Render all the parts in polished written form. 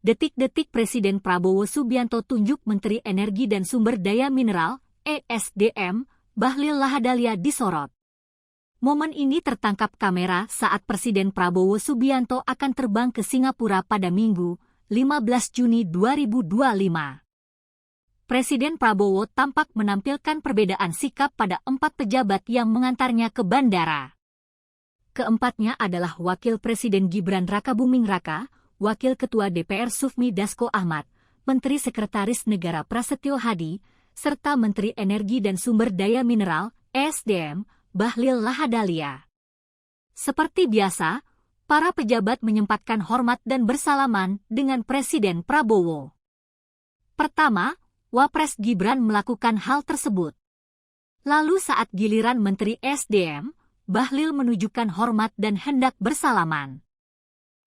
Detik-detik Presiden Prabowo Subianto tunjuk Menteri Energi dan Sumber Daya Mineral, (ESDM), Bahlil Lahadalia disorot. Momen ini tertangkap kamera saat Presiden Prabowo Subianto akan terbang ke Singapura pada Minggu, 15 Juni 2025. Presiden Prabowo tampak menampilkan perbedaan sikap pada 4 pejabat yang mengantarnya ke bandara. Keempatnya adalah Wakil Presiden Gibran Rakabuming Raka, Wakil Ketua DPR Sufmi Dasko Ahmad, Menteri Sekretaris Negara Prasetyo Hadi, serta Menteri Energi dan Sumber Daya Mineral, (ESDM), Bahlil Lahadalia. Seperti biasa, para pejabat menyempatkan hormat dan bersalaman dengan Presiden Prabowo. Pertama, Wapres Gibran melakukan hal tersebut. Lalu saat giliran Menteri ESDM, Bahlil menunjukkan hormat dan hendak bersalaman.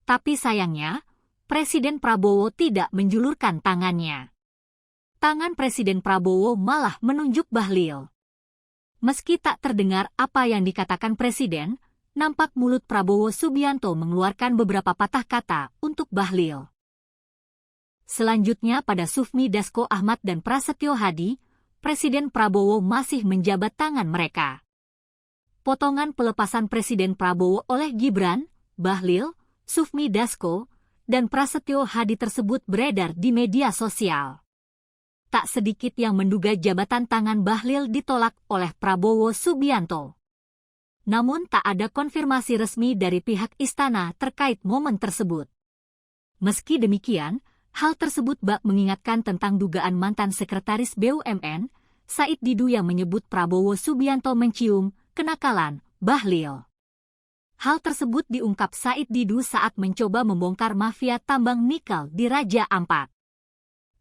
Tapi sayangnya, Presiden Prabowo tidak menjulurkan tangannya. Tangan Presiden Prabowo malah menunjuk Bahlil. Meski tak terdengar apa yang dikatakan Presiden, nampak mulut Prabowo Subianto mengeluarkan beberapa patah kata untuk Bahlil. Selanjutnya pada Sufmi Dasko Ahmad dan Prasetyo Hadi, Presiden Prabowo masih menjabat tangan mereka. Potongan pelepasan Presiden Prabowo oleh Gibran, Bahlil, Sufmi Dasko, dan Prasetyo Hadi tersebut beredar di media sosial. Tak sedikit yang menduga jabatan tangan Bahlil ditolak oleh Prabowo Subianto. Namun tak ada konfirmasi resmi dari pihak istana terkait momen tersebut. Meski demikian, hal tersebut bak mengingatkan tentang dugaan mantan Sekretaris BUMN, Said Didu yang menyebut Prabowo Subianto mencium kenakalan Bahlil. Hal tersebut diungkap Said Didu saat mencoba membongkar mafia tambang nikel di Raja Ampat.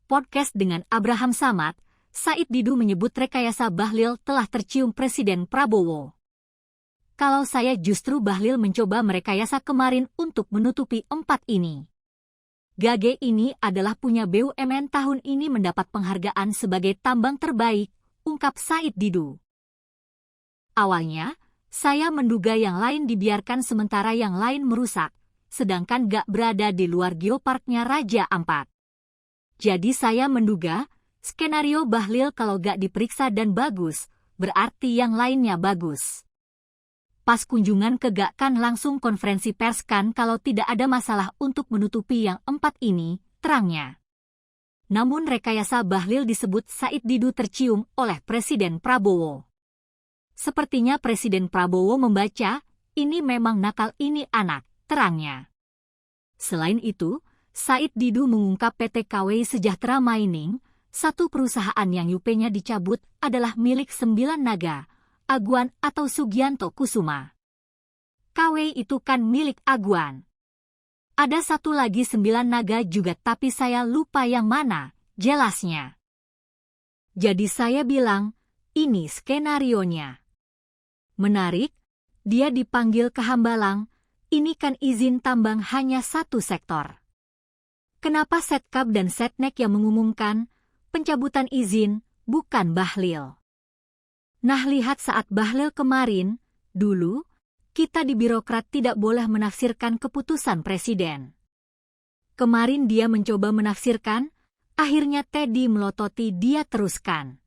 Podcast dengan Abraham Samad, Said Didu menyebut rekayasa Bahlil telah tercium Presiden Prabowo. Kalau saya justru Bahlil mencoba merekayasa kemarin untuk menutupi 4 ini. Gage ini adalah punya BUMN tahun ini mendapat penghargaan sebagai tambang terbaik, ungkap Said Didu. Awalnya, saya menduga yang lain dibiarkan sementara yang lain merusak, sedangkan gak berada di luar geoparknya Raja Ampat. Jadi saya menduga, skenario Bahlil kalau gak diperiksa dan bagus, berarti yang lainnya bagus. Pas kunjungan ke gak kan langsung konferensi pers kan kalau tidak ada masalah untuk menutupi yang 4 ini, terangnya. Namun rekayasa Bahlil disebut Said Didu tercium oleh Presiden Prabowo. Sepertinya Presiden Prabowo membaca, ini memang nakal ini anak, terangnya. Selain itu, Said Didu mengungkap PT KW Sejahtera Mining, satu perusahaan yang UP-nya dicabut adalah milik 9 naga, Aguan atau Sugianto Kusuma. KW itu kan milik Aguan. Ada satu lagi 9 naga juga tapi saya lupa yang mana, jelasnya. Jadi saya bilang, ini skenarionya. Menarik, dia dipanggil ke Hambalang, ini kan izin tambang hanya satu sektor. Kenapa Setkap dan Setnek yang mengumumkan pencabutan izin, bukan Bahlil? Nah lihat saat Bahlil kemarin, dulu, kita di birokrat tidak boleh menafsirkan keputusan Presiden. Kemarin dia mencoba menafsirkan, akhirnya Teddy melototi dia teruskan.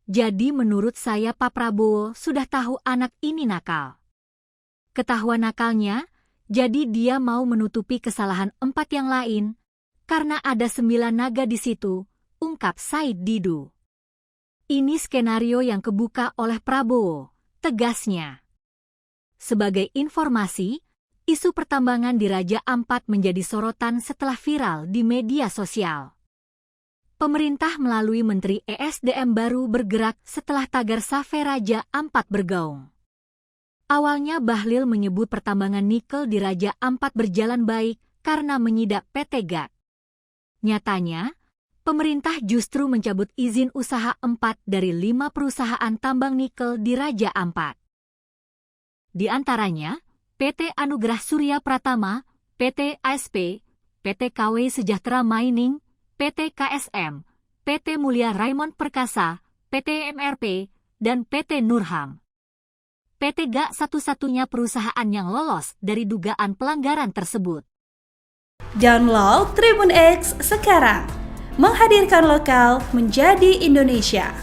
Jadi menurut saya Pak Prabowo sudah tahu anak ini nakal. Ketahuan nakalnya, jadi dia mau menutupi kesalahan 4 yang lain, karena ada 9 naga di situ, ungkap Said Didu. Ini skenario yang kebuka oleh Prabowo, tegasnya. Sebagai informasi, isu pertambangan di Raja Ampat menjadi sorotan setelah viral di media sosial. Pemerintah melalui Menteri ESDM baru bergerak setelah tagar Save Raja Ampat bergaung. Awalnya Bahlil menyebut pertambangan nikel di Raja Ampat berjalan baik karena menyidap PT GAT. Nyatanya, pemerintah justru mencabut izin usaha 4 dari 5 perusahaan tambang nikel di Raja Ampat. Di antaranya, PT Anugerah Surya Pratama, PT ASP, PT KW Sejahtera Mining, PT KSM, PT Mulia Raymond Perkasa, PT MRP, dan PT Nurham. PT GAK satu-satunya perusahaan yang lolos dari dugaan pelanggaran tersebut. Download Tribun X sekarang. Menghadirkan lokal menjadi Indonesia.